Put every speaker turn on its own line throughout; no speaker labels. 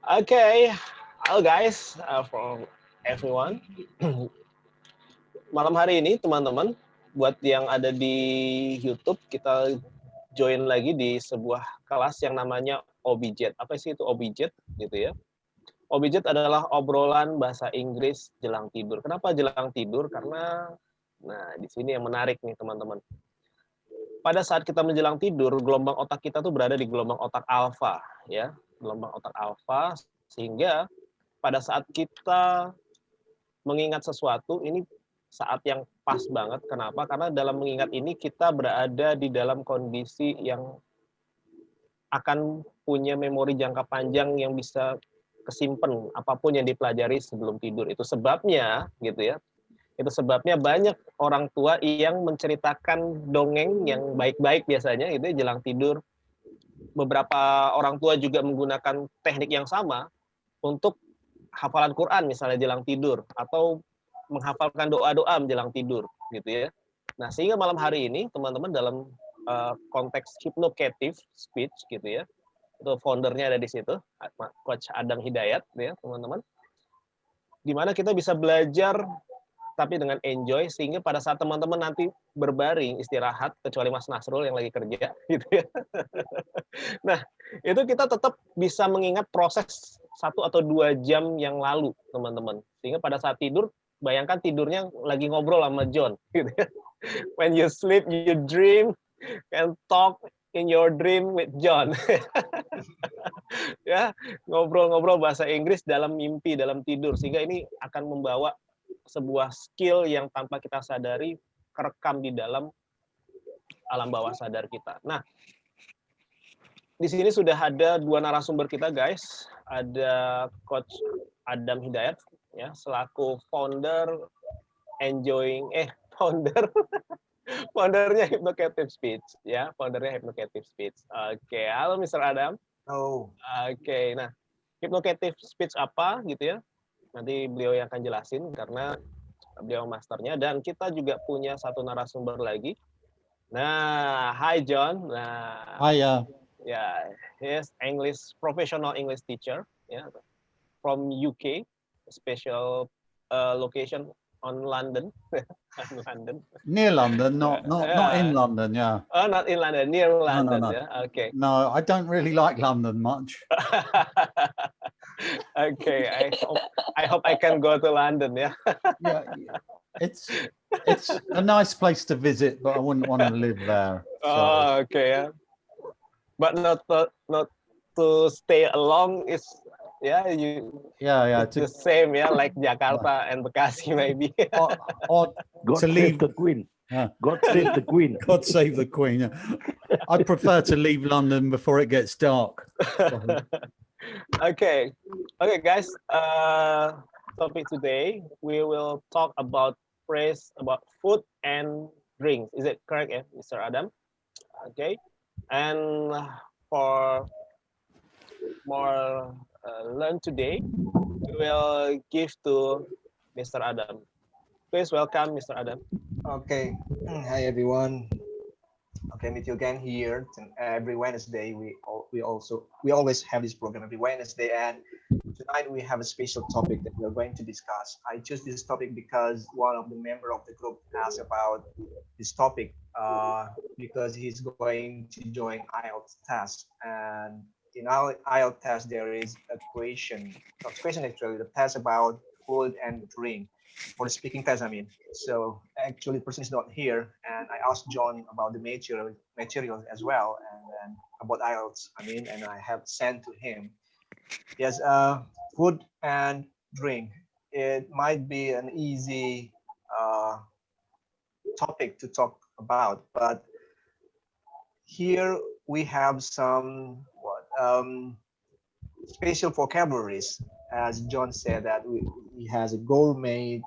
Okay, hello guys, for everyone. Malam hari ini teman-teman, buat yang ada di YouTube, kita join lagi di sebuah kelas yang namanya OBIJET. Apa sih itu OBIJET gitu ya? OBIJET adalah obrolan bahasa Inggris jelang tidur. Kenapa jelang tidur? Karena, nah di sini yang menarik nih teman-teman. Pada saat kita menjelang tidur, gelombang otak kita tuh berada di gelombang otak alfa, ya, gelombang otak alfa, sehingga pada saat kita mengingat sesuatu, ini saat yang pas banget. Kenapa? Karena dalam mengingat ini kita berada di dalam kondisi yang akan punya memori jangka panjang yang bisa kesimpan apapun yang dipelajari sebelum tidur. Itu sebabnya, gitu ya. Itu sebabnya banyak orang tua yang menceritakan dongeng yang baik-baik biasanya itu jelang tidur. Beberapa orang tua juga menggunakan teknik yang sama untuk hafalan Quran misalnya jelang tidur atau menghafalkan doa-doa menjelang tidur gitu ya. Nah, sehingga malam hari ini teman-teman dalam konteks hypnocative speech gitu ya. Itu foundernya ada di situ, Coach Adam Hidayat ya, teman-teman. Di mana kita bisa belajar tapi dengan enjoy sehingga pada saat teman-teman nanti berbaring istirahat kecuali Mas Nasrul yang lagi kerja gitu ya. Nah, itu kita tetap bisa mengingat proses 1 atau 2 jam yang lalu, teman-teman. Sehingga pada saat tidur, bayangkan tidurnya lagi ngobrol sama John. Gitu ya. When you sleep, you dream and talk in your dream with John. Ya, ngobrol-ngobrol bahasa Inggris dalam mimpi, dalam tidur. Sehingga ini akan membawa sebuah skill yang tanpa kita sadari kerekam di dalam alam bawah sadar kita. Nah, di sini sudah ada 2 narasumber kita, guys. Ada Coach Adam Hidayat, ya, selaku founder foundernya Hypnocative Speech, ya, foundernya Hypnocative Speech. Oke, halo Mr. Adam.
Oh.
Oke, nah, Hypnocative Speech apa gitu ya? Nanti beliau yang akan jelasin karena beliau masternya, dan kita juga punya satu narasumber lagi. Nah, hi John. Nah, yeah, he's professional English teacher, yeah, from UK, special location on London, London.
Near London, not in London, yeah.
Oh, not in London, near London,
no.
yeah. Okay.
No, I don't really like London much.
Okay, I hope I can go to London, yeah.
Yeah, it's a nice place to visit, but I wouldn't want to live there. So.
Oh, okay, yeah. But not to stay along is it's the same, yeah, like Jakarta and Bekasi maybe.
Or
God
to
save
leave
the Queen. God save the Queen.
God save the Queen. I prefer to leave London before it gets dark.
Okay, guys. Topic today we will talk about food and drinks. Is it correct, Mr. Adam? Okay, and for more learn today, we will give to Mr. Adam. Please welcome Mr. Adam.
Okay, hi everyone. Okay, meet you again here every Wednesday. We always have this program every Wednesday, and tonight we have a special topic that we're going to discuss. I chose this topic because one of the member of the group asked about this topic because he's going to join IELTS test, and in our IELTS test there is a question, not question actually, the test about food and drink. For the speaking test, I mean. So actually the person is not here, and I asked John about the material as well, and then about IELTS, I mean, and I have sent to him. Yes, food and drink. It might be an easy topic to talk about, but here we have some special vocabularies. As John said, that he has a gourmet,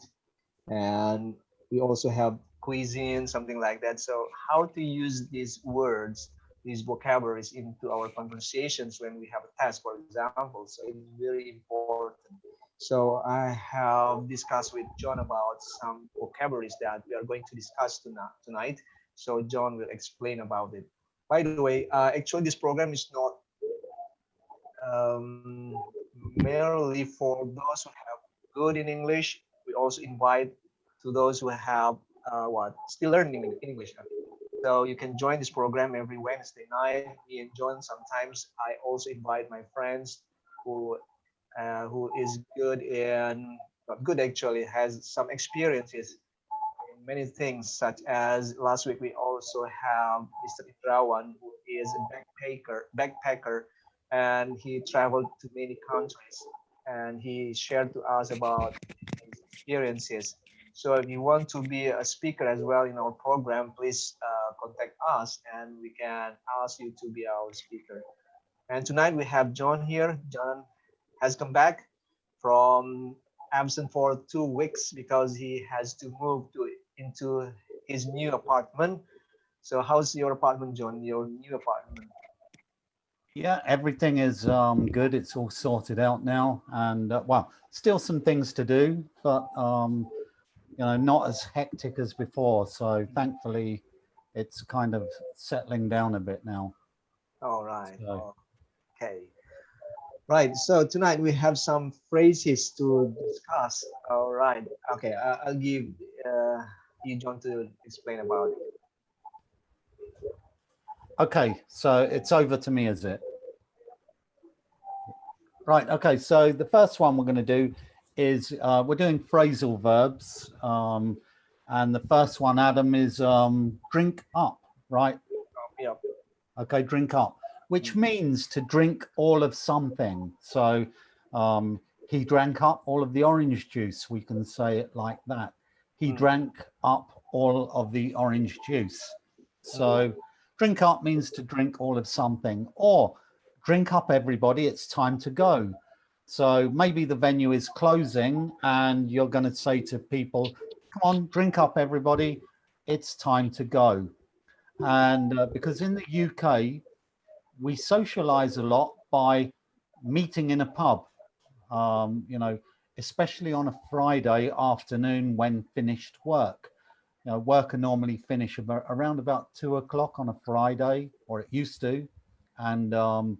and we also have cuisine, something like that. So how to use these words, these vocabularies into our conversations when we have a test, for example. So it's very important. So I have discussed with John about some vocabularies that we are going to discuss tonight. So John will explain about it. By the way, actually this program is not merely for those who have good in English. We also invite to those who have still learning English. So you can join this program every Wednesday night. Me and John, sometimes I also invite my friends who is good in, not good actually, has some experiences in many things, such as last week we also have Mr. Indrawan, who is a backpacker, and he traveled to many countries, and he shared to us about his experiences. So if you want to be a speaker as well in our program, please contact us, and we can ask you to be our speaker. And tonight we have John here. John has come back from absent for 2 weeks because he has to move into his new apartment. So how's your apartment, John? Your new apartment?
Yeah, everything is good. It's all sorted out now, and well, still some things to do, but you know, not as hectic as before. So thankfully, it's kind of settling down a bit now.
All right.
So,
Okay. Right. So tonight we have some phrases to discuss. All right. Okay. I'll give you, John, to explain about it.
okay, so it's over to me, is it? Right. Okay. So the first one we're going to do is we're doing phrasal verbs, and the first one, Adam, is drink up. Right.
Yeah.
Okay, drink up, which means to drink all of something. So he drank up all of the orange juice. We can say it like that. He drank up all of the orange juice. So drink up means to drink all of something, or drink up everybody, it's time to go. So maybe the venue is closing and you're going to say to people, come on, drink up everybody, it's time to go. And because in the UK, we socialize a lot by meeting in a pub, you know, especially on a Friday afternoon when finished work. You know, work can normally finish around about 2 o'clock on a Friday, or it used to. And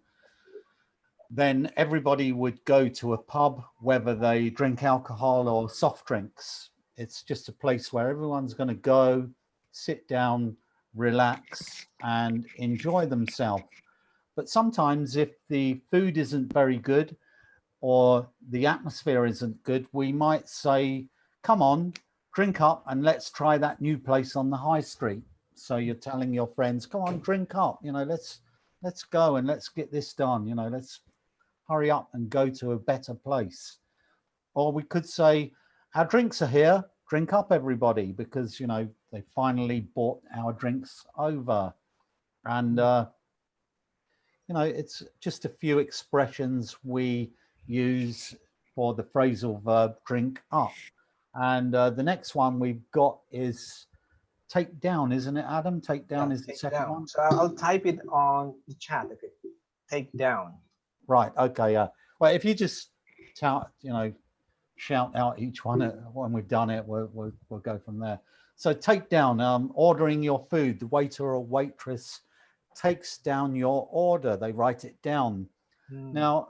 then everybody would go to a pub, whether they drink alcohol or soft drinks. It's just a place where everyone's going to go, sit down, relax, and enjoy themselves. But sometimes if the food isn't very good or the atmosphere isn't good, we might say, come on, drink up and let's try that new place on the high street. So you're telling your friends, come on, drink up, you know, let's go and let's get this done, you know, let's hurry up and go to a better place. Or we could say, our drinks are here, drink up everybody, because, you know, they finally brought our drinks over. And, you know, it's just a few expressions we use for the phrasal verb drink up. And the next one we've got is take down, isn't it, Adam? Take down is the second one.
So I'll type it on the chat. Okay. Take down.
Right. Okay. Yeah. Well, if you just you know, shout out each one when we've done it, we'll go from there. So take down, ordering your food. The waiter or waitress takes down your order. They write it down. Now,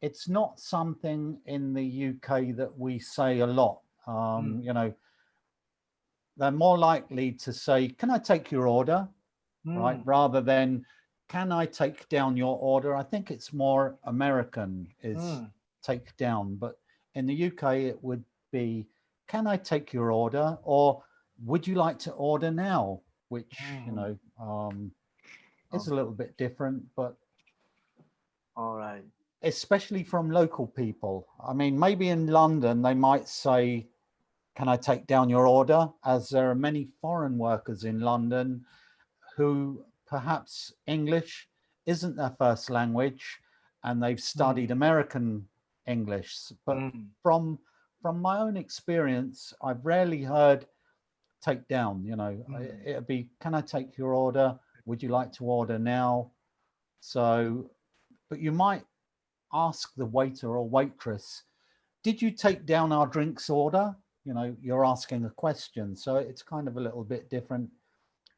it's not something in the UK that we say a lot. You know, they're more likely to say, can I take your order? Right, rather than can I take down your order? I think it's more American is take down, but in the UK it would be, can I take your order? Or would you like to order now? Which, you know, is a little bit different, but
all right,
especially from local people. I mean, maybe in London they might say, can I take down your order? As there are many foreign workers in London who perhaps English isn't their first language and they've studied American English. But from my own experience, I've rarely heard take down, you know, it'd be, can I take your order? Would you like to order now? So, but you might ask the waiter or waitress, did you take down our drinks order? You know, you're asking a question. So it's kind of a little bit different.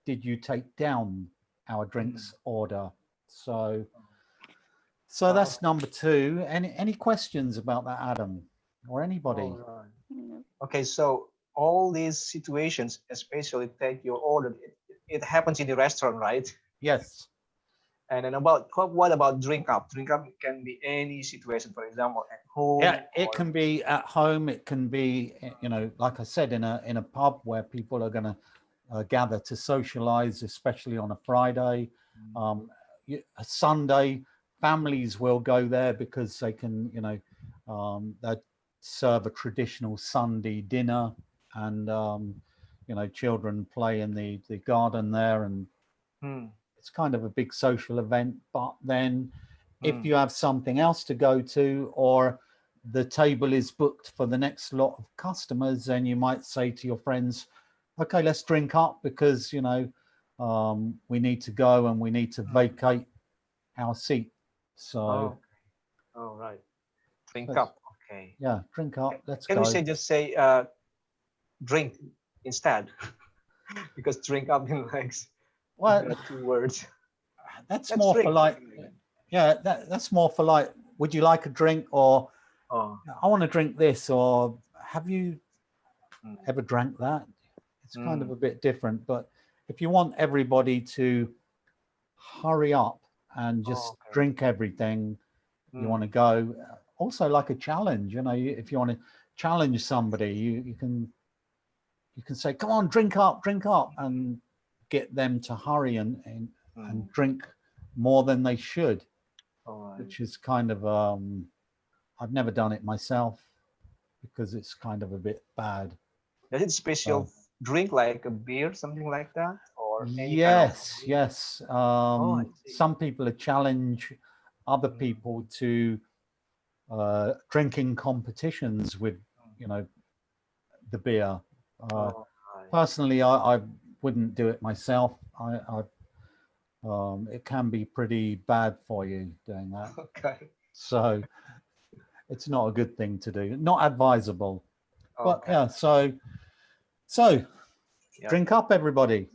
Did you take down our drinks order? So So that's number 2. Any questions about that, Adam, or anybody?
All right. Okay, so all these situations, especially take your order, it happens in the restaurant, right?
Yes.
And then what about drink up? Drink up can be any situation, for example, at home.
Yeah, it
or-
can be at home. It can be, you know, like I said, in a pub where people are going to gather to socialize, especially on a Friday. A Sunday, families will go there because they can, you know, they serve a traditional Sunday dinner, and you know, children play in the garden there, and it's kind of a big social event. But then if you have something else to go to, or the table is booked for the next lot of customers, then you might say to your friends, okay, let's drink up because, you know, we need to go and we need to vacate our seat. So,
oh right, drink
Let's-
up. Okay.
yeah, drink up, let's
Can
go.
we just say drink instead? Because drink up in like
Well,
2 words.
that's
Let's
more for
drink.
like, yeah, that's more for like, would you like a drink, or
Oh,
I want to drink this, or have you ever drank that? It's kind of a bit different. But if you want everybody to hurry up and just
okay.
drink everything, you want to go. Also, like a challenge, you know, if you want to challenge somebody, you can say, come on, drink up, and get them to hurry and drink more than they should, which is kind of I've never done it myself because it's kind of a bit bad.
Does it special drink like a beer, something like that, or any
Yes,
kind of
yes.
I see.
Some people challenge other people to drinking competitions with, you know, the beer.
right.
Personally, I wouldn't do it myself. It can be pretty bad for you doing that.
Okay.
So it's not a good thing to do. Not advisable. But
Okay.
yeah, so
Yeah.
drink up, everybody.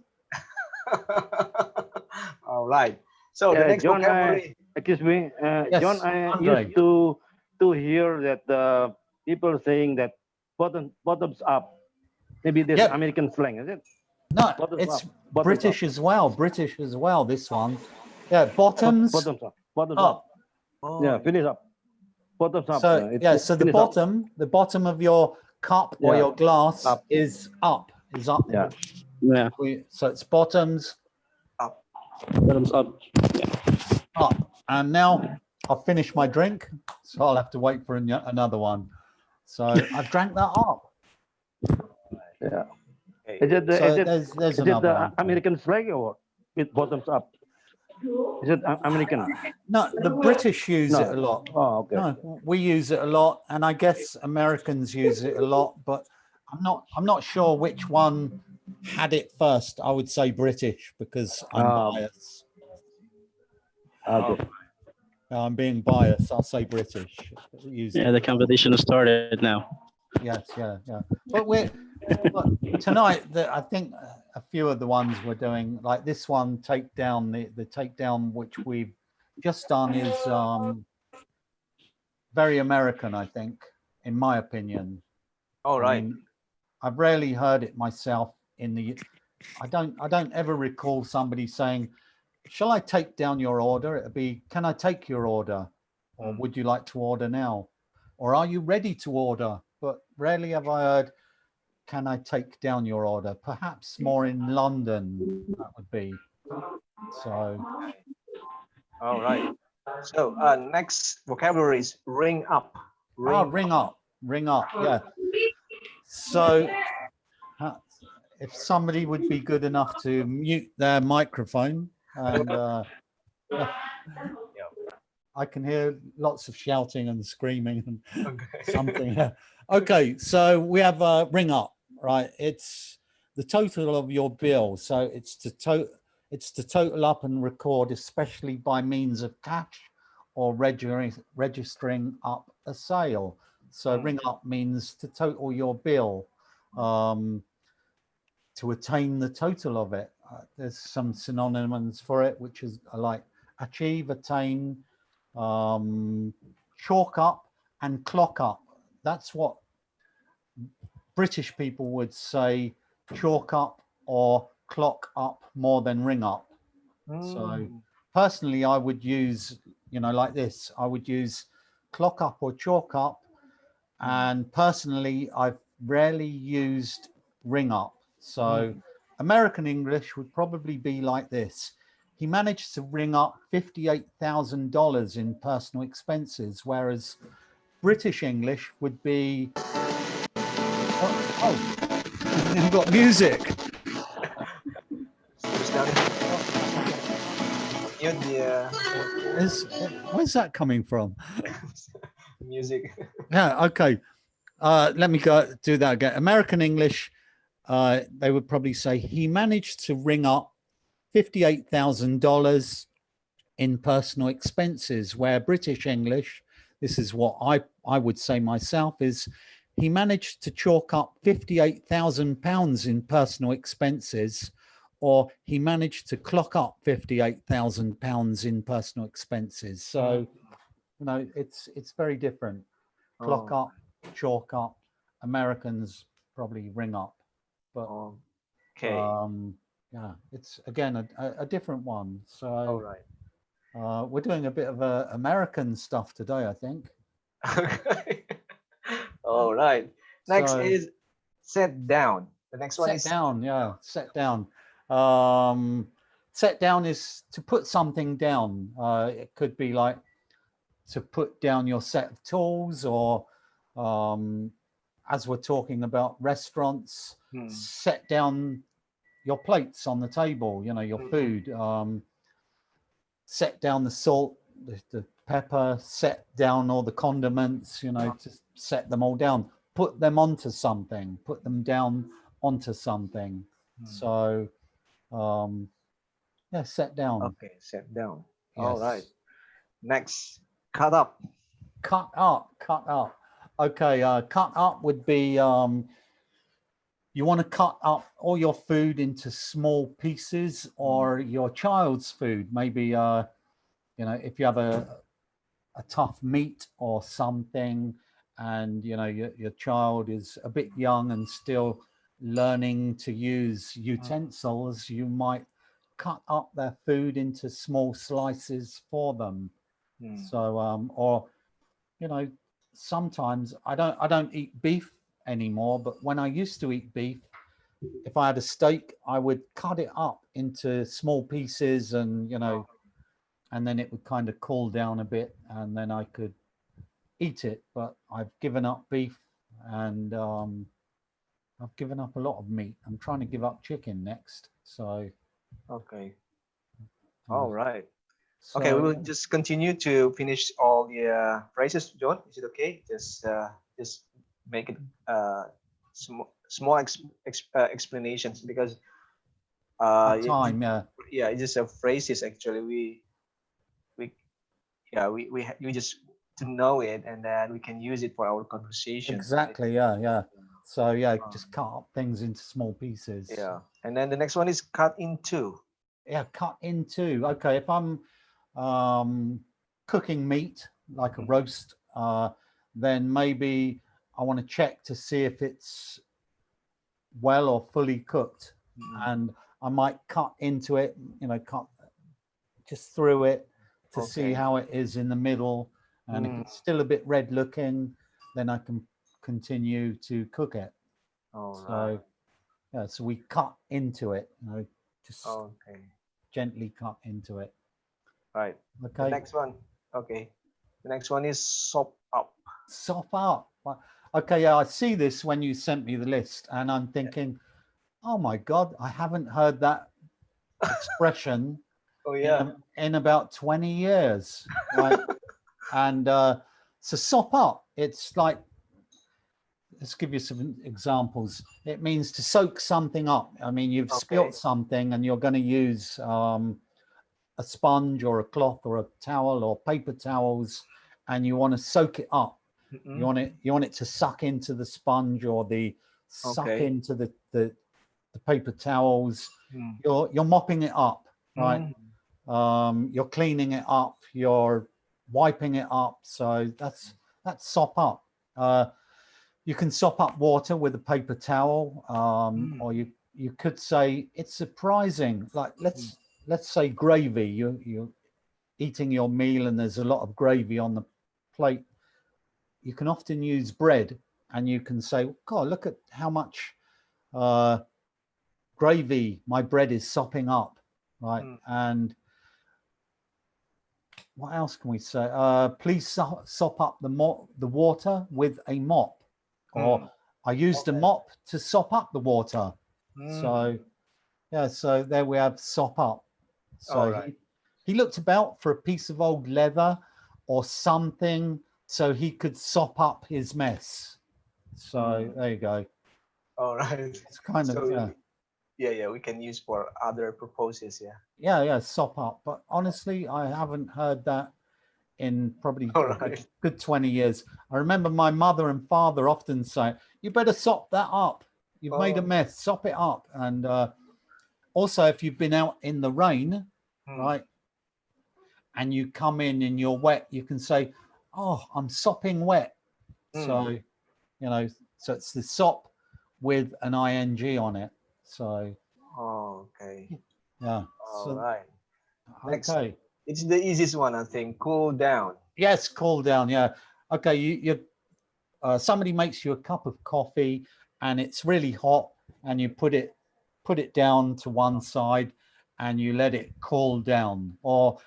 All right. So the next
John,
vocabulary.
excuse me,
Yes,
John. I
Andre.
used to hear that people saying that bottoms up. Maybe there's
Yep.
American slang, is it?
No,
Bottoms
it's
up. Bottoms
British
up.
as well. British as well, this one. Yeah, bottoms
Bottoms up. Bottoms
up.
up. Yeah, finish up. Bottoms up.
So yeah, so the
finish up.
bottom of your cup or
Yeah,
your glass
up.
is up.
Yeah. Yeah.
So it's bottoms
Bottoms up.
up. And now I've finished my drink, so I'll have to wait for another one. So I've drank that up.
Yeah.
Okay.
Is it
So
is it
there's
is it
another
the
one.
American slang or what? With bottoms up? Is it American?
No, the British use it a lot.
Oh, okay.
No, we use it a lot, and I guess Americans use it a lot, but I'm not sure which one had it first. I would say British because I'm biased.
Okay.
I'm being biased. I'll say British.
Yeah, the competition started now.
Yes, yeah. But tonight, I think a few of the ones we're doing, like this one, takedown. The takedown which we've just done is very American, I think, in my opinion.
All right.
I mean, I've rarely heard it myself. I don't ever recall somebody saying, "Shall I take down your order?" It'd be, "Can I take your order?" Or "Would you like to order now?" Or "Are you ready to order?" But rarely have I heard, "Can I take down your order?" Perhaps more in London, that would be. So.
All right. So next vocabulary is ring up.
Ring up. Yeah. So if somebody would be good enough to mute their microphone, and I can hear lots of shouting and screaming and something. Okay, so we have ring up, right? It's the total of your bill. So it's to total up and record, especially by means of cash or registering up a sale. So ring up means to total your bill, to attain the total of it. There's some synonyms for it, which is like achieve, attain, chalk up and clock up. That's what British people would say, chalk up or clock up more than ring up. So personally, I would use, you know, like this, I would use clock up or chalk up. And personally, I've rarely used ring up. So American English would probably be like this. He managed to ring up $58,000 in personal expenses, whereas British English would be, you've got music. Where's that coming from?
Music.
Yeah, okay. Let me go do that again. American English, they would probably say he managed to ring up $58,000 in personal expenses, where British English, this is what I would say myself, is he managed to chalk up £58,000 in personal expenses, or he managed to clock up £58,000 in personal expenses. So, you know, it's very different. Clock up, chalk up. Americans probably ring up, but yeah, it's again a different one. So
all right.
We're doing a bit of American stuff today, I think.
Okay. All right. Next
So,
is set down. The next one is
set down. Yeah, set down. Set down is to put something down. It could be like to put down your set of tools, or as we're talking about restaurants, set down your plates on the table, you know, your food. Set down the salt, the pepper, set down all the condiments, you know, to set them all down, put them onto something, put them down onto something. So, yeah, set down.
okay, set down.
Yes.
All right. Next, cut up.
Cut up, cut up. Okay, cut up would be, you want to cut up all your food into small pieces, or your child's food. Maybe, you know, if you have a tough meat or something, and, you know, your child is a bit young and still learning to use utensils, you might cut up their food into small slices for them. So, or, you know, sometimes I don't eat beef anymore, but when I used to eat beef, if I had a steak, I would cut it up into small pieces, and, you know, and then it would kind of cool down a bit, and then I could eat it. But I've given up beef, and I've given up a lot of meat. I'm trying to give up chicken next. So,
okay. All right.
So,
okay, we will just continue to finish all the phrases, John. Is it okay? Just make it small explanations, because
time,
yeah, it's just a phrases. Actually, we just to know it, and then we can use it for our conversation.
Exactly.
Right?
Yeah. So yeah, just cut up things into small pieces.
Yeah, and then the next one is cut into.
Yeah, cut into. Okay, if I'm cooking meat like a roast, then maybe I want to check to see if it's well or fully cooked, and I might cut into it, you know, cut just through it to see how it is in the middle, and if it's still a bit red looking, then I can continue to cook it.
Right.
Yeah, so we cut into it, you know, just
okay,
gently cut into it.
Right.
Okay.
The next one. Okay. The next one is sop up.
Sop up. Okay, yeah, I see this when you sent me the list, and I'm thinking, oh my God, I haven't heard that expression in about 20 years. Right? And so sop up, it's like, let's give you some examples. It means to soak something up. I mean, you've spilt something and you're going to use a sponge or a cloth or a towel or paper towels, and you want to soak it up. You want it to suck into the sponge, or the suck into the paper towels. You're mopping it up, right? You're cleaning it up. You're wiping it up. So that's sop up. You can sop up water with a paper towel, or you could say it's surprising. Like let's say gravy. You're eating your meal and there's a lot of gravy on the plate. You can often use bread, and you can say, God, look at how much gravy my bread is sopping up, right? And what else can we say? Please sop up the water with a mop, or I used a mop to sop up the water. So yeah, so there we have sop up. So he looked about for a piece of old leather or something so he could sop up his mess. So there you go.
All right.
It's kind of
yeah, we can use for other purposes.
Yeah, sop up. But honestly, I haven't heard that in probably a good 20 years. I remember my mother and father often say, you better sop that up. You've made a mess, sop it up. And also, if you've been out in the rain, right, and you come in and you're wet, you can say, oh, I'm sopping wet. So, you know, so it's the sop with an ing on it. So,
okay.
Yeah.
All right. Next,
Okay.
it's the easiest one, I think. Cool down.
Yes, cool down. Yeah. Okay. You somebody makes you a cup of coffee and it's really hot, and you put it down to one side and you let it cool down. Or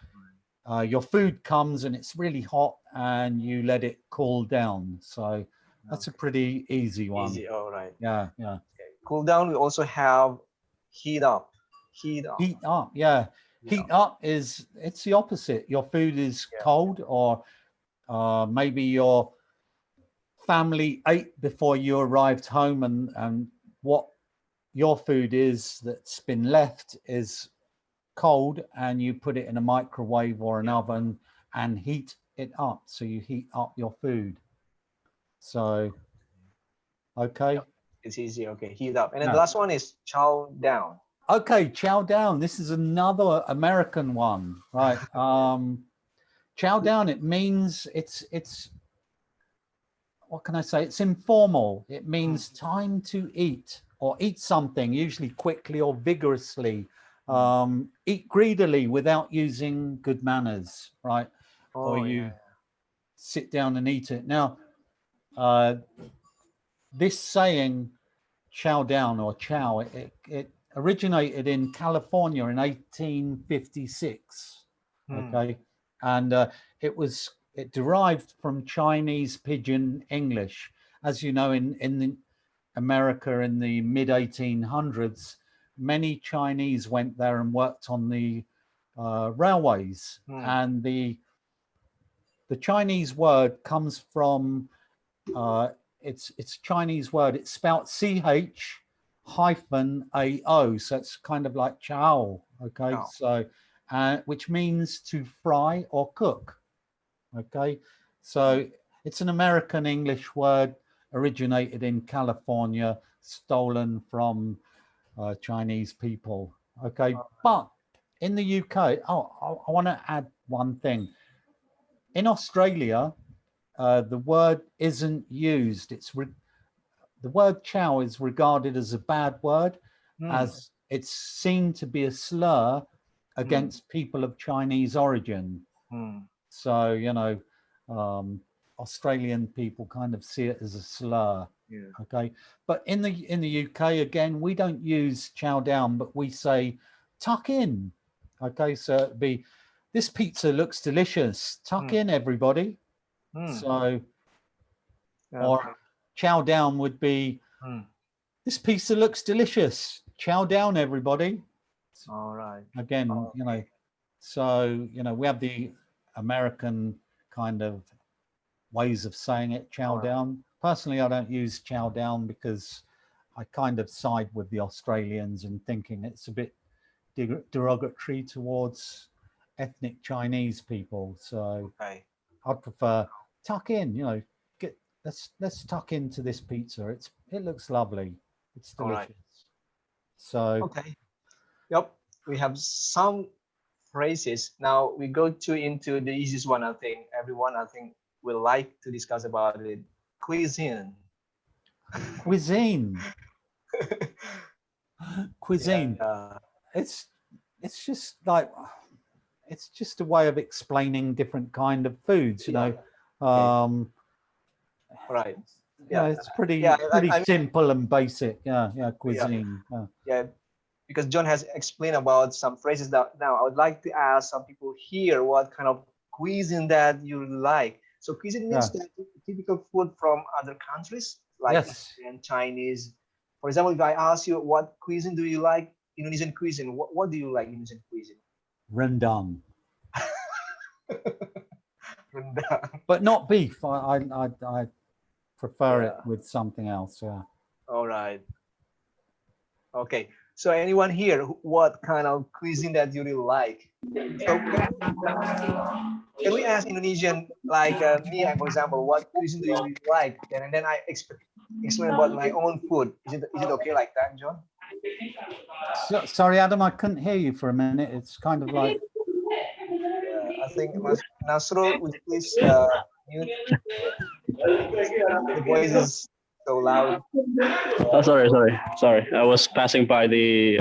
your food comes and it's really hot and you let it cool down. So that's a pretty easy one.
Easy. All right.
Yeah.
Okay. Cool down. We also have heat up. Heat up.
Heat up. Yeah. Heat up it's the opposite. Your food is cold, or maybe your family ate before you arrived home, and what your food is that's been left is cold, and you put it in a microwave or an oven and heat it up. So you heat up your food. So, okay.
It's easy. Okay, heat up. And then the last one is chow down.
Okay, chow down. This is another American one, right? Chow down, it means it's what can I say? It's informal. It means time to eat, or eat something, usually quickly or vigorously. Eat greedily without using good manners, right? Or you sit down and eat it. Now, this saying, chow down or chow, it originated in California in 1856. Okay, and it derived from Chinese Pidgin English. As you know, in America in the mid 1800s, many Chinese went there and worked on the railways, and the Chinese word comes from it's Chinese word. It's spelled CH-AO, so it's kind of like chow. Okay, so which means to fry or cook. Okay, so it's an American English word, originated in California, stolen from Chinese people. Okay, but in the UK, I want to add one thing. In Australia, the word isn't used. The word chow is regarded as a bad word, as it's seen to be a slur against people of Chinese origin. So, you know, Australian people kind of see it as a slur. Okay, but in the UK, again, we don't use chow down, but we say tuck in. Okay, so it'd be, this pizza looks delicious, tuck in everybody. So, or chow down would be, this pizza looks delicious, chow down everybody.
All right.
Again, you know, so, you know, we have the American kind of ways of saying it, chow down. Personally, I don't use chow down because I kind of side with the Australians in thinking it's a bit derogatory towards ethnic Chinese people. So I'd prefer tuck in, you know, let's tuck into this pizza. It looks lovely. It's delicious. So
okay. Yep. We have some phrases. Now we go into the easiest one. I think everyone, will like to discuss about it. Cuisine.
Cuisine. Cuisine.
Yeah.
It's just like, it's just a way of explaining different kind of foods, you know.
Right.
Yeah, it's pretty simple and basic. Yeah, cuisine.
Yeah, because John has explained about some phrases that now I would like to ask some people here what kind of cuisine that you like. So cuisine means that typical food from other countries like Indian, Chinese. For example, if I ask you what cuisine do you like, Indonesian cuisine, what do you like Indonesian cuisine?
Rendang.
Rendang.
But not beef. I prefer it with something else. Yeah.
All right. Okay. So anyone here, what kind of cuisine that you really like? So can we ask Indonesian, like me, for example, what cuisine do you really like? And then I explain about my own food. Is it okay like that, John?
Sorry, Adam, I couldn't hear you for a minute. It's kind of like.
I think Nasrul, would you please mute? The voice is so loud.
Oh, sorry. I was passing by the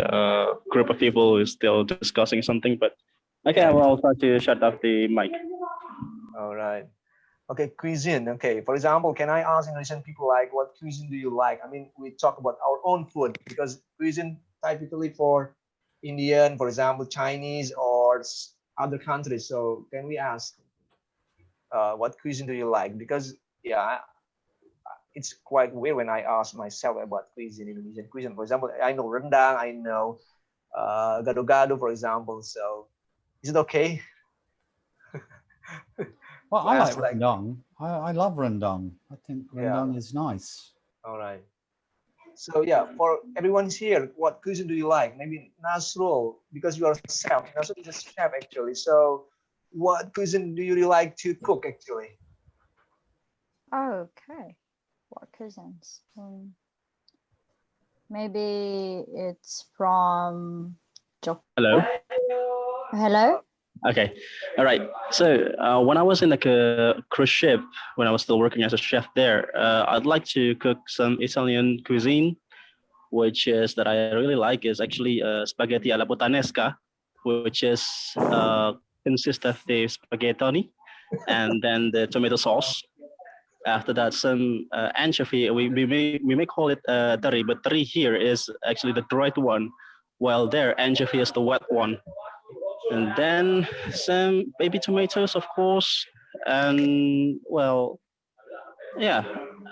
group of people who is still discussing something, but okay, well, I'll try to shut off the mic.
All right. Okay, cuisine. Okay, for example, can I ask Indonesian people like, what cuisine do you like? I mean, we talk about our own food because cuisine typically for Indian, for example, Chinese or other countries. So can we ask, what cuisine do you like? Because it's quite weird when I ask myself about cuisine, Indonesian cuisine. For example, I know rendang, I know gado-gado, for example. So is it okay?
Well, I like rendang. I love rendang. I think rendang is nice.
All right. So yeah, for everyone here, what cuisine do you like? Maybe Nasrul, because you are a chef. Nasrul is a chef actually. So what cuisine do you really like to cook actually?
Okay. What cuisines? Maybe it's from
Hello.
Hello.
Okay, all right. So when I was in like a cruise ship, when I was still working as a chef there, I'd like to cook some Italian cuisine, which is that I really like is actually spaghetti alla puttanesca, which is consists of the spaghetti and then the tomato sauce. After that, some anchovy. We may call it teri, but teri here is actually the dried one, while there anchovy is the wet one. And then some baby tomatoes, of course, and well, yeah,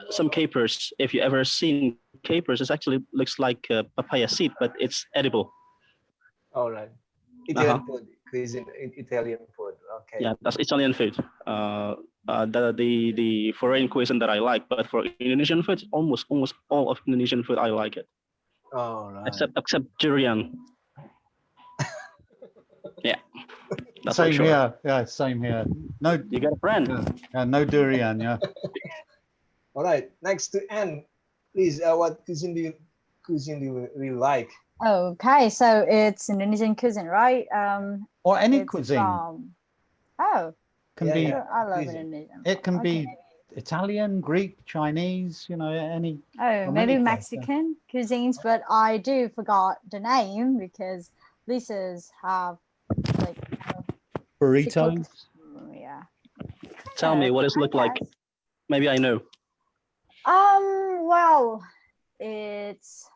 some capers. If you ever seen capers, it actually looks like a papaya seed, but it's edible.
All right, Italian food, cuisine, Italian food. Okay.
Yeah, that's Italian food. The foreign cuisine that I like, but for Indonesian food, almost all of Indonesian food I like it.
All right.
Except durian. Yeah. That's
same
sure.
here. Yeah, same here. No,
you got a friend.
Yeah, no durian. Yeah.
All right. Next to Anne, please. What cuisine do you really like?
Okay, so it's Indonesian cuisine, right?
Or any cuisine.
Can
be.
I love Indonesian.
It can be Italian, Greek, Chinese. You know, any.
Maybe Mexican cuisines, but I do forgot the name because Lisa's have like
burritos.
Yeah.
Tell me what it look like. Maybe I know.
Well, it's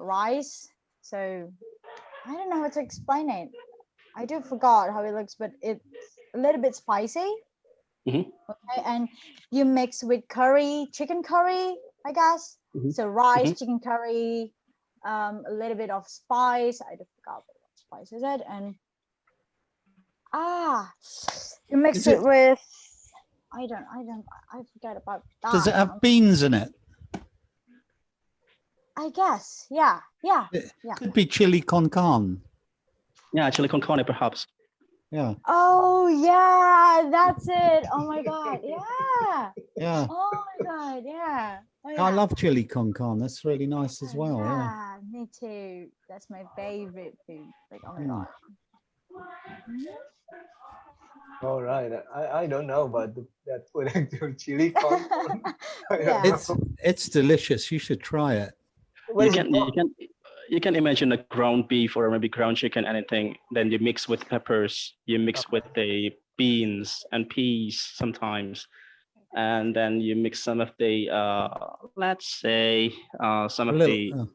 rice. So I don't know how to explain it. I do forgot how it looks, but it's a little bit spicy. Okay, and you mix with curry, chicken curry, I guess. So rice, chicken curry, a little bit of spice. I just forgot what spice is it, and you mix it with. I forget about that.
Does it have beans in it?
I guess, yeah.
It could be chili con carne.
Yeah, chili con carne, perhaps.
Yeah.
Oh yeah, that's it. Oh my god, yeah.
Yeah.
Oh my god, yeah. Oh, yeah.
I love chili con carne. That's really nice as well. Yeah.
Me too. That's my favorite food. Like, oh my god.
All right. I don't know, but that food actually chili con. I don't
Yeah.
know.
It's delicious. You should try it.
What
You
is it
can
called?
you can imagine a ground beef or maybe ground chicken, anything. Then you mix with peppers. You mix with the beans and peas sometimes, and then you mix some of the let's say some
A
of
little,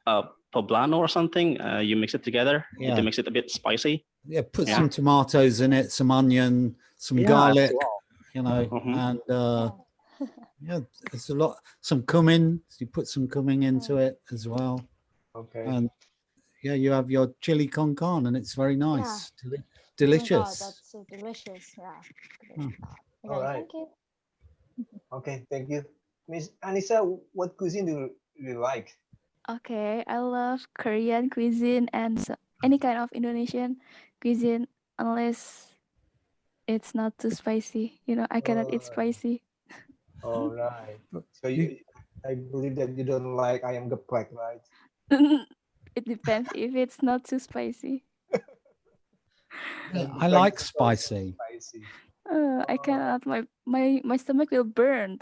the poblano or something. You mix it together
yeah.
to mix it a bit spicy.
Yeah, put
Yeah.
some tomatoes in it, some onion, some
Yeah,
garlic,
as well.
you know,
Mhm.
and yeah, it's a lot. Some cumin. You put some cumin into it as well,
Okay.
and yeah, you have your chili con carne, and it's very nice,
Oh my God,
delicious.
that's so delicious. Yeah.
Hmm.
All
Okay,
right.
thank you.
Okay. Thank you, Miss Anissa. What cuisine do you like?
Okay, I love Korean cuisine and any kind of Indonesian cuisine unless it's not too spicy. You know, I cannot eat spicy.
All right. So
You,
I believe that you don't like ayam geprek, right?
It depends if it's not too spicy.
Ayam
I
geprek
like
is so
spicy.
spicy.
I cannot. My stomach will burn.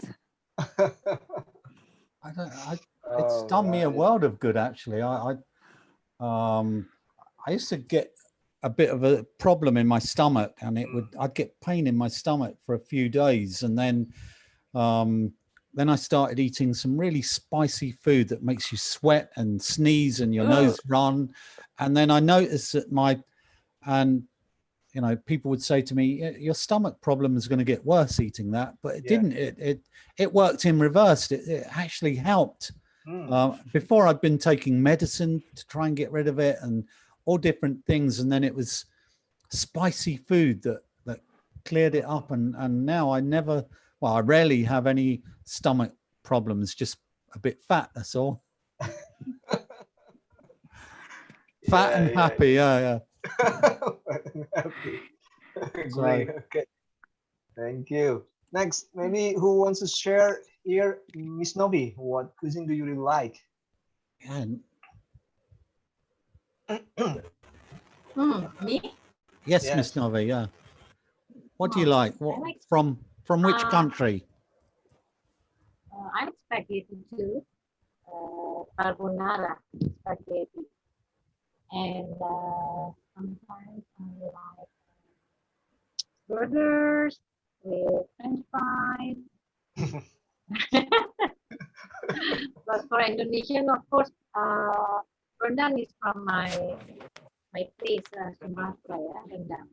I don't. It's
All
done me a
right.
world of good, actually. I used to get a bit of a problem in my stomach, and I'd get pain in my stomach for a few days, and then I started eating some really spicy food that makes you sweat and sneeze and your nose run, and then I noticed that you know, people would say to me, your stomach problem is going to get worse eating that, but it
Yeah.
didn't. It worked in reverse. It actually helped. Before, I'd been taking medicine to try and get rid of it and all different things, and then it was spicy food that cleared it up, and now I rarely have any stomach problems, just a bit fat, that's all. Fat and happy. Yeah.
Happy.
So,
Great. Okay. Thank you. Next, maybe who wants to share here, Miss Novi? What cuisine do you really like?
and
Me?
yes,
Yes.
Miss Novi. Yeah. What do you
Oh,
like?
I
What
like
from which country?
I like spaghetti too. Carbonara spaghetti. And sometimes I like burgers with French fries. But for Indonesian, of course, rendang is from my place, Sumatra, rendang.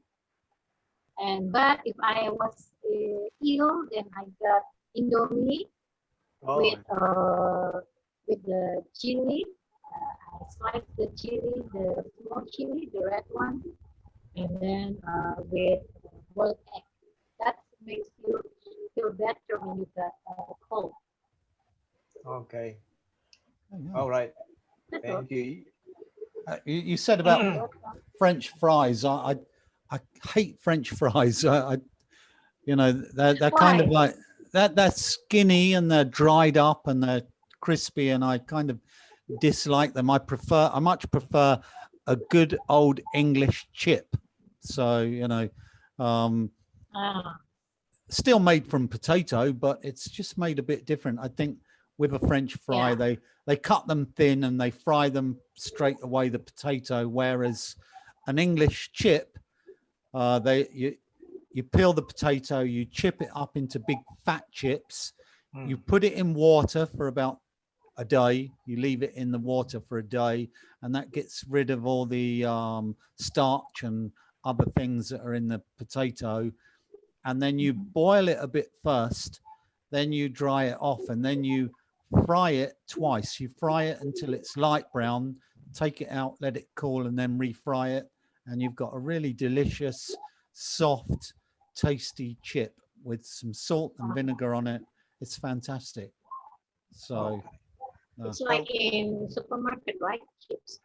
But if I was ill, then I got Indomie with the chili. I slice the chili, the small chili, the red one, and then with boiled egg. That makes you feel better when you got a cold.
Okay.
Yeah.
All right. Thank you.
You said about French fries. I hate French fries. You know, they're kind of like that. They're skinny and they're dried up and they're crispy, and I kind of dislike them. I much prefer a good old English chip. So, you know, still made from potato, but it's just made a bit different. I think with a French fry, they cut them thin and they fry them straight away, the potato, whereas an English chip, you peel the potato, you chip it up into big fat chips, you put it in water for about a day, you leave it in the water for a day, and that gets rid of all the starch and other things that are in the potato. And then you boil it a bit first, then you dry it off, and then you fry it twice. You fry it until it's light brown, take it out, let it cool, and then refry it, and you've got a really delicious, soft, tasty chip with some salt and vinegar on it. It's fantastic. So
it's like in supermarket, right? Chips.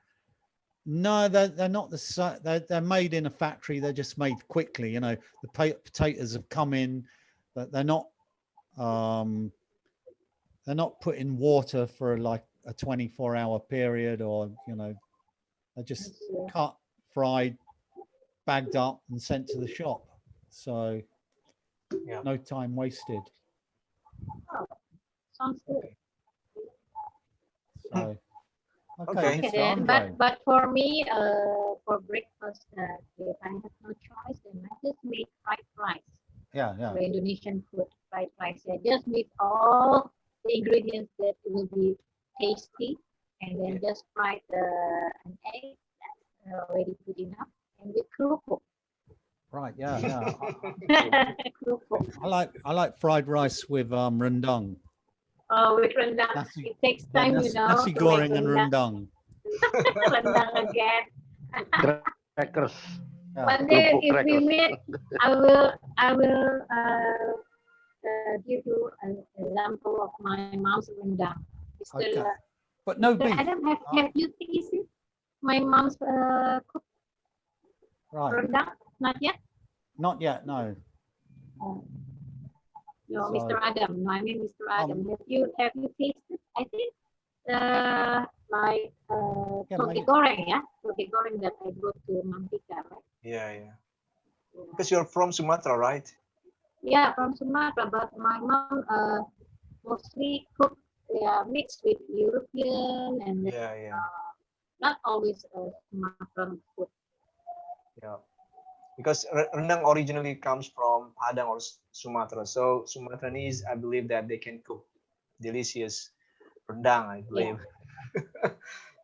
no, they're not they're made in a factory. They're just made quickly. You know, the potatoes have come in, but they're not put in water for like a 24-hour period, or, you know, they're just cut, fried, bagged up, and sent to the shop. So
Yeah.
no time wasted.
Sounds good.
So
Okay.
Mr.
Okay,
Andre.
but for me, for breakfast, if I have no choice, then I just make fried rice.
Yeah,
For Indonesian food, fried rice. I just mix all the ingredients that will be tasty, and then just fry an egg. That's already good enough, and with kerupuk.
Right, yeah.
Kerupuk.
I like fried rice with rendang.
Oh, with rendang.
Nasi,
It takes time,
nasi, nasi
to make
goreng and rendang.
rendang again.
Crackers.
Yeah.
One day,
Kerupuk
if we
crackers.
meet, I will give you an example of my mom's rendang. Mr.
Okay. But no
Mr.
beef.
Adam, have you tasted my mom's cooked
Right.
rendang? Not yet.
Not yet, no.
No,
So-
Mr. Adam. No, I mean Mr. Adam. Have you tasted? I think like
Yeah,
roti goreng, yeah, roti goreng that I brought to Mampika, right?
Yeah. Because you're from Sumatra, right?
Yeah, from Sumatra, but my mom mostly cook, mixed with European and
Yeah.
not always Sumatran food.
Yeah. Because rendang originally comes from Padang or Sumatra. So Sumatranese, I believe that they can cook delicious rendang, I believe.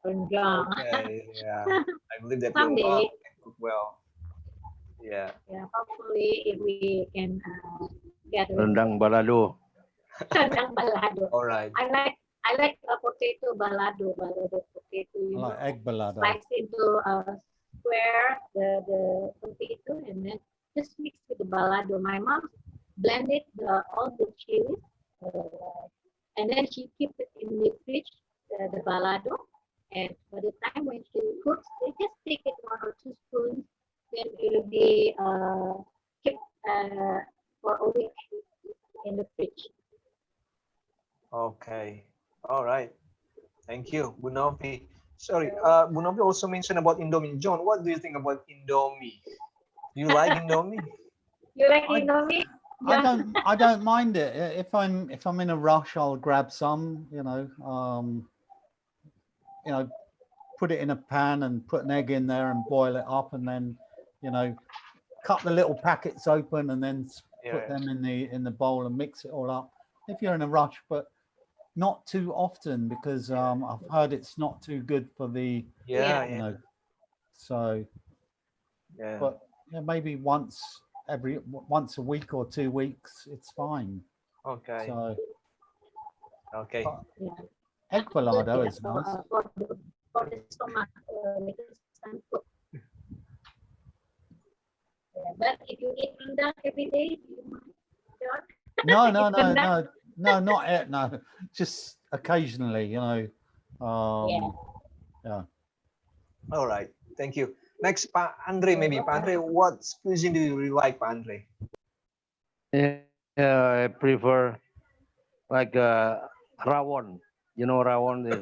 Rendang.
Okay, yeah. I believe that your
Someday.
mom can cook well. Yeah.
Yeah, hopefully if we can get
Rendang balado.
rendang balado.
All right.
I like a potato balado potato.
I like egg balado.
Slice into a square the potato and then just mix with the balado. My mom blended all the chilies and then she keep it in the fridge, the balado. And by the time when she cooks, they just take it 1 or 2 spoons. Then it will be kept for a week in the fridge.
Okay. All right. Thank you, Bu Novi. Sorry, Bu Novi also mentioned about Indomie. John, what do you think about Indomie? Do you like Indomie?
You like Indomie?
I don't mind it. If I'm in a rush, I'll grab some, put it in a pan and put an egg in there and boil it up, and then, cut the little packets open and then put them in the bowl and mix it all up. If you're in a rush, but not too often, because I've heard it's not too good for the so
Yeah.
but maybe once a week or 2 weeks it's fine.
Okay.
So
Okay.
egg balado is
for,
nice.
for the stomach, because some food. But if you eat rendang every day, you might, John?
No, not yet. No, just occasionally, Yeah.
All right. Thank you. Next, Pa Andre, maybe. Pa Andre, what cuisine do you really like, Pa Andre?
Yeah, I prefer like rawon. You know rawon is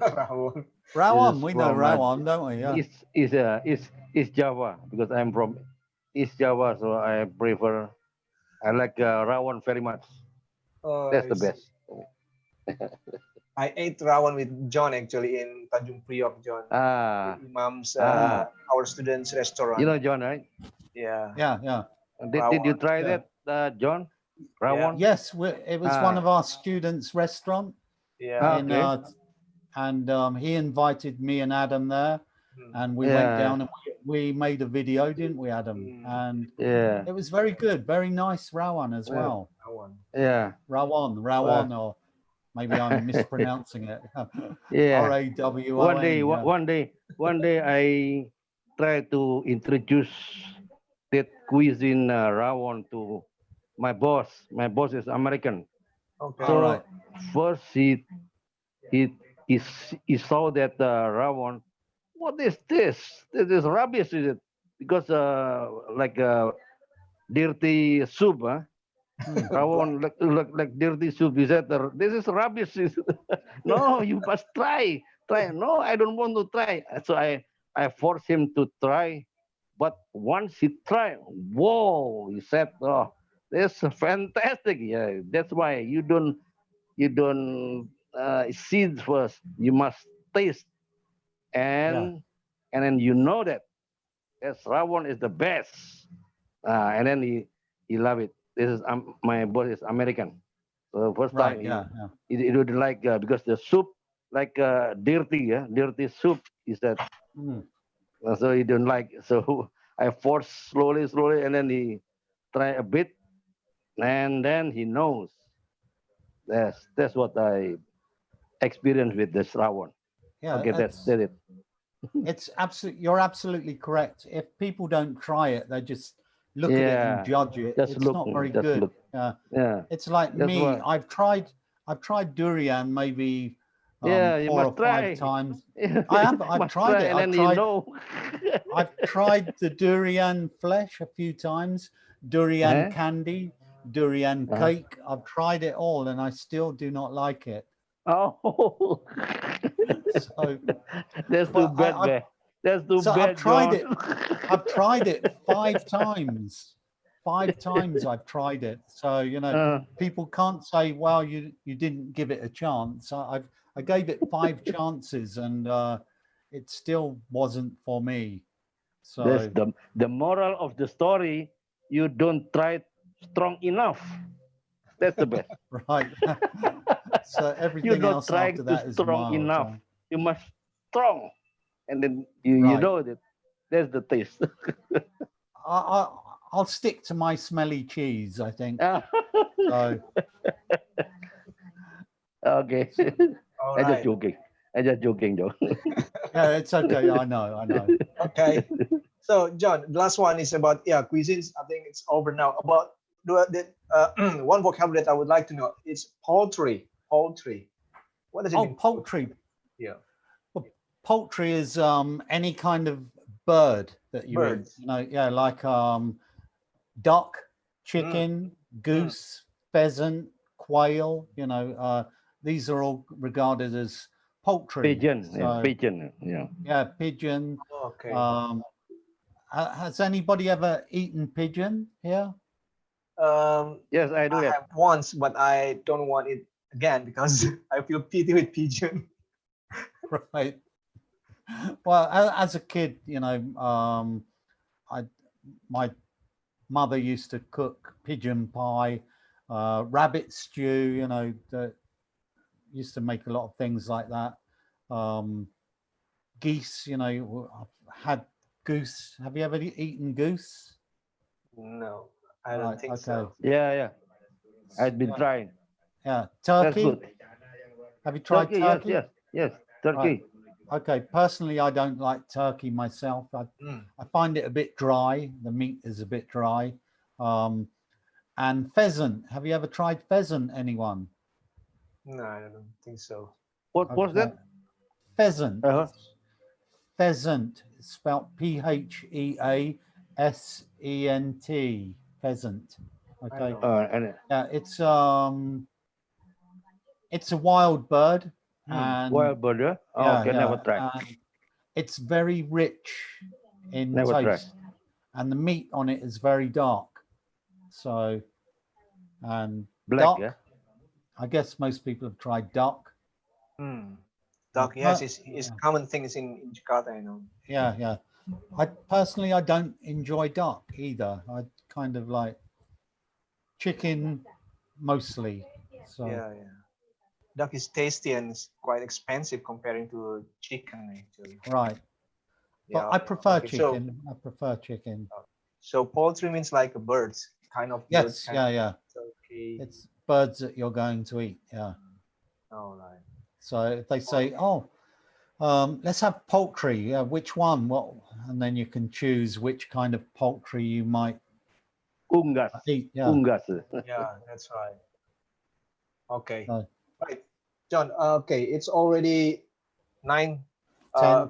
Rawon, we know
from,
rawon, don't we? Yeah.
East Java, because I'm from East Java, so I like rawon very much.
Oh,
That's the
I see.
best.
I ate rawon with John actually in Tanjung Priok, John. Imam's our students' restaurant.
You know John, right?
Yeah.
Yeah.
Did you
Rawon,
try that, John? Rawon?
Yes, it was one of our students' restaurant.
Yeah.
Okay.
And he invited me and Adam there, and we went down and we made a video, didn't we, Adam? And it was very good, very nice rawon as well.
Rawon.
Yeah.
Rawon, or maybe I'm mispronouncing it.
Yeah.
Rawon.
One day I try to introduce that cuisine rawon to my boss. My boss is American.
Okay.
So first he saw that rawon. What is this? This is rubbish, is it? Because like dirty soup, huh? Rawon like dirty soup. He said, "This is rubbish." No, you must try. No, I don't want to try. So I forced him to try, But once he tried, whoa, he said, "Oh, this is fantastic." Yeah, that's why you don't see it first. You must taste,
Yeah.
and then you know that yes, rawon is the best. And then he love it. This is my boss is American. So first
Right.
time
Yeah. Yeah.
he would like because the soup like dirty, yeah, dirty soup. He said
Mm.
so he don't like. So I force slowly, slowly, and then he try a bit, and then he knows. That's what I experienced with the rawon.
Yeah.
Okay, that's it.
It's absolutely, you're absolutely correct. If people don't try it, they just look at it and
Yeah,
judge it.
just
It's
look,
not very
just
good.
look. Yeah,
It's like
that's
me.
why.
I've tried durian maybe
Yeah, you
4 or
must
5
try.
times. I have. I've
Must
tried
try,
it.
and then you know.
I've tried the durian flesh a few times, durian
Huh?
candy, durian
Uh-huh.
cake. I've tried it all, and I still do not like it.
Oh,
So,
that's too
but
bad, man. That's too
I've
bad,
tried
John.
it. I've tried it 5 times. 5 times I've tried it. So,
uh,
people can't say, well, you didn't give it a chance. I gave it 5 chances, and it still wasn't for me.
that's
So,
the moral of the story. You don't try strong enough. That's the best.
right. So
You
everything
don't
else
try
after
too
that is
strong
mild.
enough. You must strong, and then you
Right.
know that that's the taste.
I, I I'll stick to my smelly cheese, I think. So,
Okay,
All
I'm just
right.
joking. I'm just joking, though.
yeah, it's okay. I know. I know.
Okay. So, John, the last one is about cuisines. I think it's over now. About one vocabulary that I would like to know is poultry. Poultry. What does it
Oh,
mean?
poultry.
Yeah.
Well, poultry is any kind of bird that you eat.
Birds.
Yeah, like duck,
Mm,
chicken, goose, pheasant, quail. These are all regarded as poultry.
Pigeon, yeah,
So
pigeon, yeah.
yeah, pigeon.
okay.
Um, has anybody ever eaten pigeon here?
Yes, I do
I
that.
have once, but I don't want it again because I feel pity with pigeon.
Right. Well, as a kid, I my mother used to cook pigeon pie, rabbit stew. That used to make a lot of things like that. Um, Geese. I've had goose. Have you ever eaten goose?
No, I don't
Right.
think
Okay.
so.
Yeah, yeah. I've been
Yeah.
trying.
Yeah.
That's
Turkey.
good.
Have you tried
Turkey, yes,
turkey?
yes, yes.
Right.
Turkey.
Okay. Personally, I don't like turkey myself.
Mm.
I find it a bit dry. The meat is a bit dry. Um, and pheasant. Have you ever tried pheasant? Anyone?
No, I don't think so.
What was
Okay.
that?
Pheasant.
Uh-huh.
It's pheasant. It's spelled Pheasent. Pheasant.
I
Okay.
know.
And
Yeah. It's a wild bird,
Mm.
and
wild bird, yeah? Oh,
yeah,
okay, never
yeah,
tried.
and it's very rich in
Never tried.
taste, and the meat on it is very dark. So, and
Black, yeah?
duck. I guess most people have tried duck.
Mm.
Uh,
Duck, yes,
per-
it's common thing is in Jakarta, I know.
yeah, yeah. I don't enjoy duck either. I kind of like chicken mostly. So
Yeah, yeah. Duck is tasty and it's quite expensive comparing to chicken actually.
right, but
Yeah.
I prefer
Okay. So
chicken. I prefer chicken.
poultry means like a birds, kind of birds,
Yes,
kind
yeah,
of
yeah.
turkey.
It's birds that you're going to eat. Yeah.
All right.
So if they say, "Oh, let's have poultry," yeah, which one? Well, and then you can choose which kind of poultry you might
Unggas.
eat. Yeah.
Unggas.
Yeah, that's right. Okay.
So
Right. John, okay, it's already 9 uh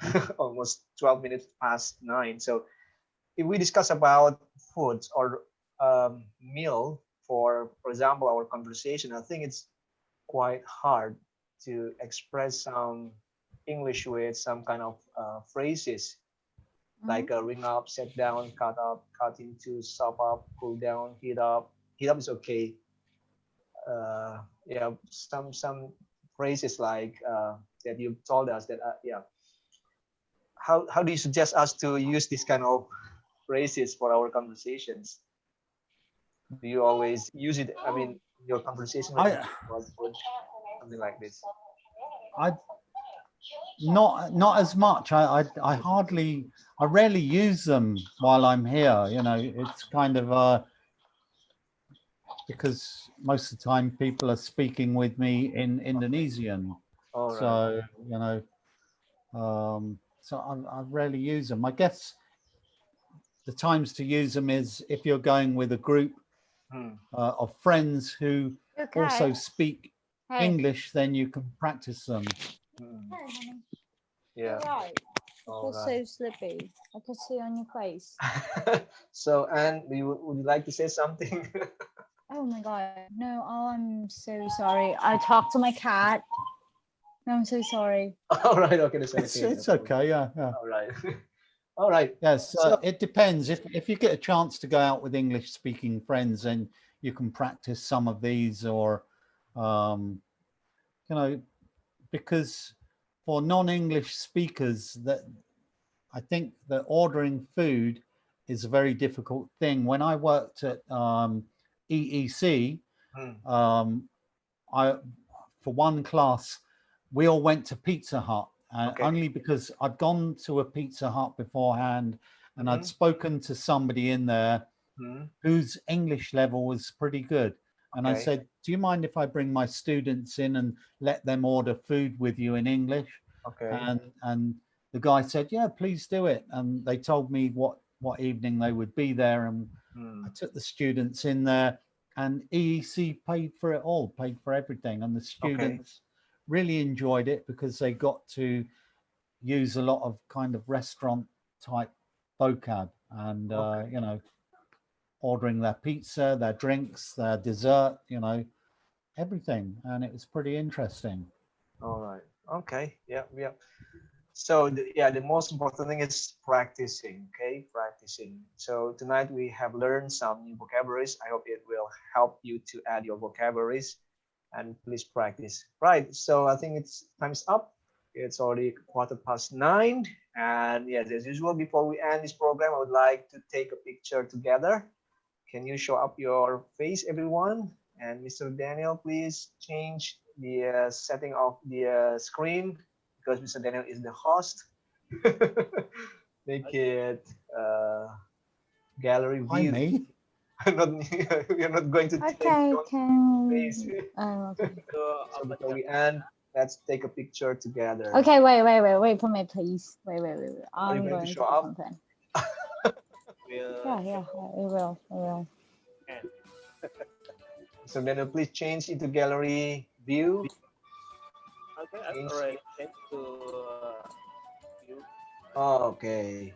10.
almost 12 minutes past 9. So if we discuss about foods or meal for example our conversation, I think it's quite hard to express some English with some kind of phrases like a ring up, set down, cut up, cut into, stop up, cool down, heat up. Heat up is okay. Yeah, some phrases like that you told us that yeah. How do you suggest us to use this kind of phrases for our conversations? Do you always use it? I mean, your conversation when you about food, something like this.
I not as much. I rarely use them while I'm here. You know, it's kind of because most of the time people are speaking with me in Indonesian.
All right.
So you know, so I rarely use them. I guess the times to use them is if you're going with a group of friends who also speak English, then you can practice them.
Yeah.
Right. I feel so sleepy. I can see on your face.
So, Anne, would you like to say something?
Oh my god. No, I'm so sorry. I talked to my cat. No, I'm so sorry.
All right. Okay. That's okay.
It's okay. Yeah.
All right. All right.
Yes.
So,
It depends. If you get a chance to go out with English speaking friends, then you can practice some of these, or you know, because for non-English speakers, that I think that ordering food is a very difficult thing. When I worked at EEC, I for one class, we all went to Pizza Hut, only because I'd gone to a Pizza Hut beforehand, and I'd spoken to somebody in there whose English level was pretty good. And I said, do you mind if I bring my students in and let them order food with you in English? And the guy said, yeah, please do it. And they told me what evening they would be there. And I took the students in there, and EEC paid for it all, paid for everything. And the students really enjoyed it because they got to use a lot of kind of restaurant type vocab, and, you know, ordering their pizza, their drinks, their dessert, you know, everything. And it was pretty interesting.
all right. Okay. Yeah. Yeah. So the most important thing is practicing. Okay, practicing. So tonight we have learned some new vocabularies. I hope it will help you to add your vocabularies, and please practice. Right. So I think it's time's up. It's already 9:15, and yes, as usual, before we end this program, I would like to take a picture together. Can you show up your face, everyone? And Mr. Daniel, please change the setting of the screen, because Mr. Daniel is the host. Make it gallery
Hi,
view.
me.
We're not going to take your face. So before we end, let's take a picture together.
Okay, wait for me, please. Wait.
Are you
I'm
going
going
to
to
show
do
up?
something. Yeah, I will.
So Daniel, please change into gallery view.
Okay, I've already changed to view.
Okay.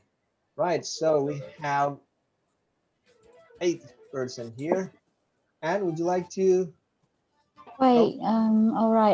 Right, so we have 8 person here. And would you like to
Wait, all right.